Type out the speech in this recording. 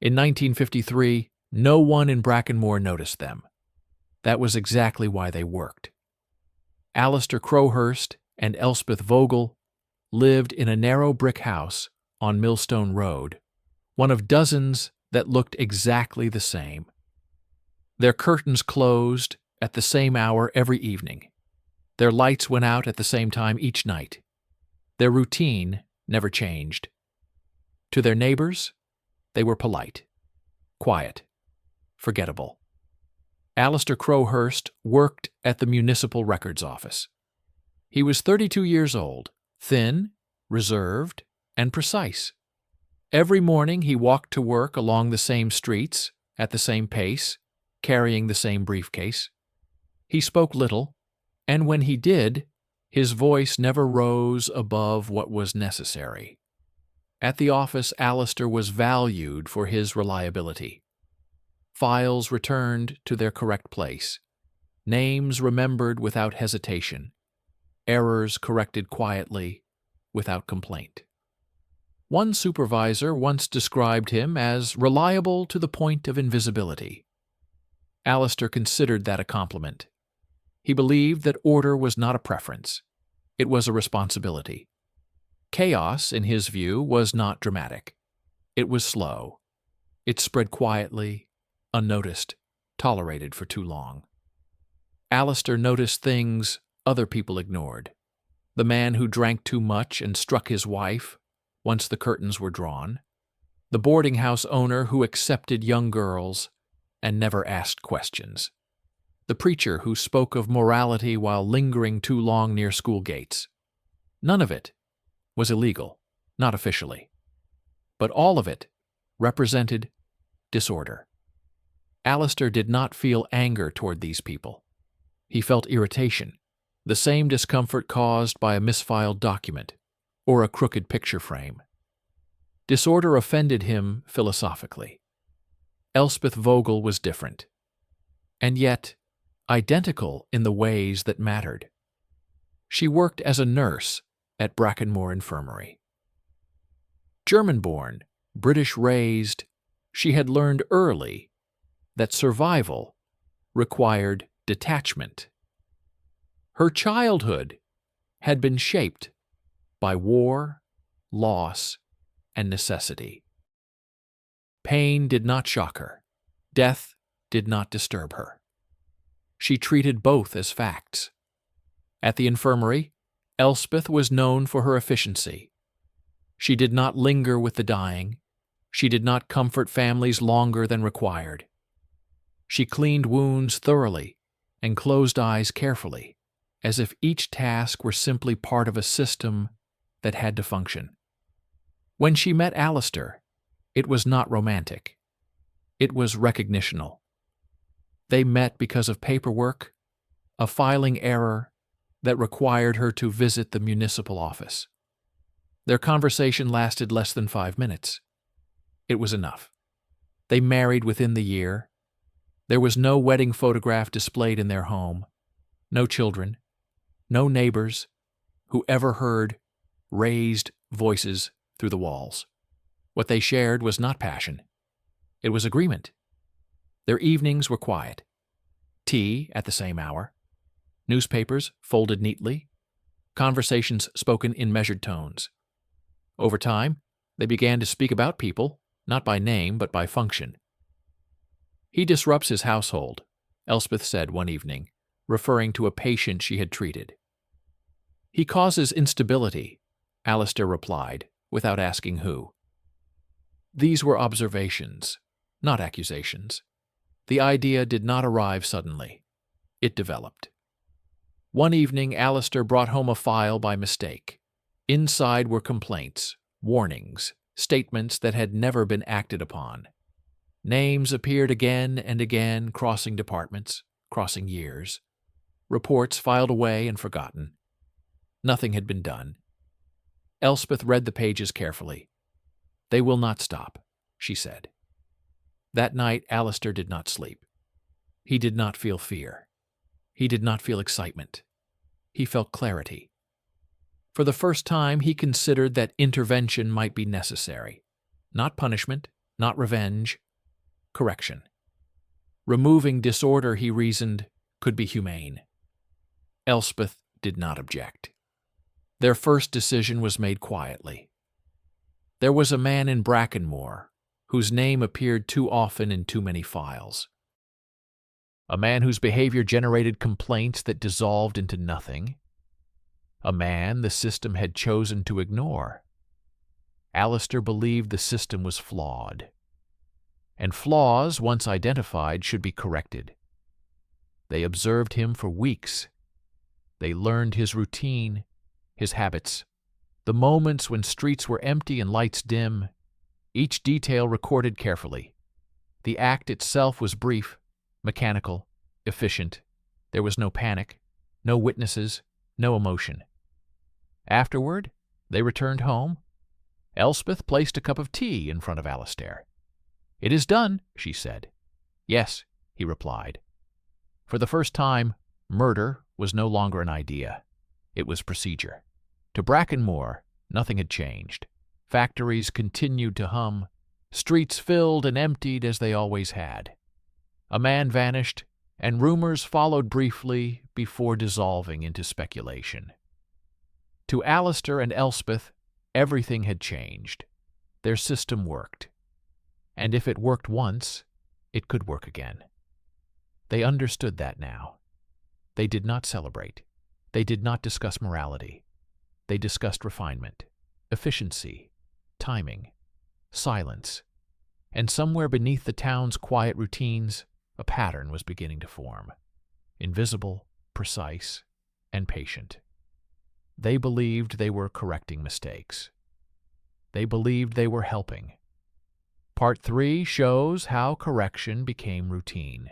In 1953, no one in Brackenmore noticed them. That was exactly why they worked. Alistair Crowhurst and Elspeth Vogel lived in a narrow brick house on Millstone Road, one of dozens that looked exactly the same. Their curtains closed at the same hour every evening. Their lights went out at the same time each night. Their routine never changed. To their neighbors, they were polite, quiet, forgettable. Alistair Crowhurst worked at the Municipal Records Office. He was 32 years old, thin, reserved, and precise. Every morning he walked to work along the same streets, at the same pace, carrying the same briefcase. He spoke little, and when he did, his voice never rose above what was necessary. At the office, Alistair was valued for his reliability. Files returned to their correct place, names remembered without hesitation, errors corrected quietly, without complaint. One supervisor once described him as reliable to the point of invisibility. Alistair considered that a compliment. He believed that order was not a preference. It was a responsibility. Chaos, in his view, was not dramatic. It was slow. It spread quietly, unnoticed, tolerated for too long. Alistair noticed things other people ignored. The man who drank too much and struck his wife once the curtains were drawn. The boarding house owner who accepted young girls and never asked questions. The preacher who spoke of morality while lingering too long near school gates. None of it was illegal, not officially. But all of it represented disorder. Alistair did not feel anger toward these people. He felt irritation, the same discomfort caused by a misfiled document or a crooked picture frame. Disorder offended him philosophically. Elspeth Vogel was different, and yet identical in the ways that mattered. She worked as a nurse at Brackenmore Infirmary. German-born, British-raised, she had learned early that survival required detachment. Her childhood had been shaped by war, loss, and necessity. Pain did not shock her. Death did not disturb her. She treated both as facts. At the infirmary, Elspeth was known for her efficiency. She did not linger with the dying. She did not comfort families longer than required. She cleaned wounds thoroughly and closed eyes carefully, as if each task were simply part of a system that had to function. When she met Alistair, it was not romantic. It was recognitional. They met because of paperwork, a filing error that required her to visit the municipal office. Their conversation lasted less than 5 minutes. It was enough. They married within the year. There was no wedding photograph displayed in their home, no children, no neighbors who ever heard raised voices through the walls. What they shared was not passion. It was agreement. Their evenings were quiet. Tea at the same hour. Newspapers folded neatly. Conversations spoken in measured tones. Over time, they began to speak about people, not by name but by function. "He disrupts his household," Elspeth said one evening, referring to a patient she had treated. "He causes instability," Alistair replied, without asking who. These were observations, not accusations. The idea did not arrive suddenly. It developed. One evening, Alistair brought home a file by mistake. Inside were complaints, warnings, statements that had never been acted upon. Names appeared again and again, crossing departments, crossing years. Reports filed away and forgotten. Nothing had been done. Elspeth read the pages carefully. "They will not stop," she said. That night, Alistair did not sleep. He did not feel fear. He did not feel excitement. He felt clarity. For the first time, he considered that intervention might be necessary. Not punishment, not revenge, correction. Removing disorder, he reasoned, could be humane. Elspeth did not object. Their first decision was made quietly. There was a man in Brackenmore whose name appeared too often in too many files. A man whose behavior generated complaints that dissolved into nothing. A man the system had chosen to ignore. Alistair believed the system was flawed, and flaws, once identified, should be corrected. They observed him for weeks. They learned his routine, his habits, the moments when streets were empty and lights dim, each detail recorded carefully. The act itself was brief, mechanical, efficient. There was no panic, no witnesses, no emotion. Afterward, they returned home. Elspeth placed a cup of tea in front of Alistair. "It is done," she said. "Yes," he replied. For the first time, murder was no longer an idea. It was procedure. To Brackenmore, nothing had changed. Factories continued to hum. Streets filled and emptied as they always had. A man vanished, and rumors followed briefly before dissolving into speculation. To Alistair and Elspeth, everything had changed. Their system worked. And if it worked once, it could work again. They understood that now. They did not celebrate. They did not discuss morality. They discussed refinement, efficiency, timing, silence. And somewhere beneath the town's quiet routines, a pattern was beginning to form. Invisible, precise, and patient. They believed they were correcting mistakes. They believed they were helping. Part 3 shows how correction became routine.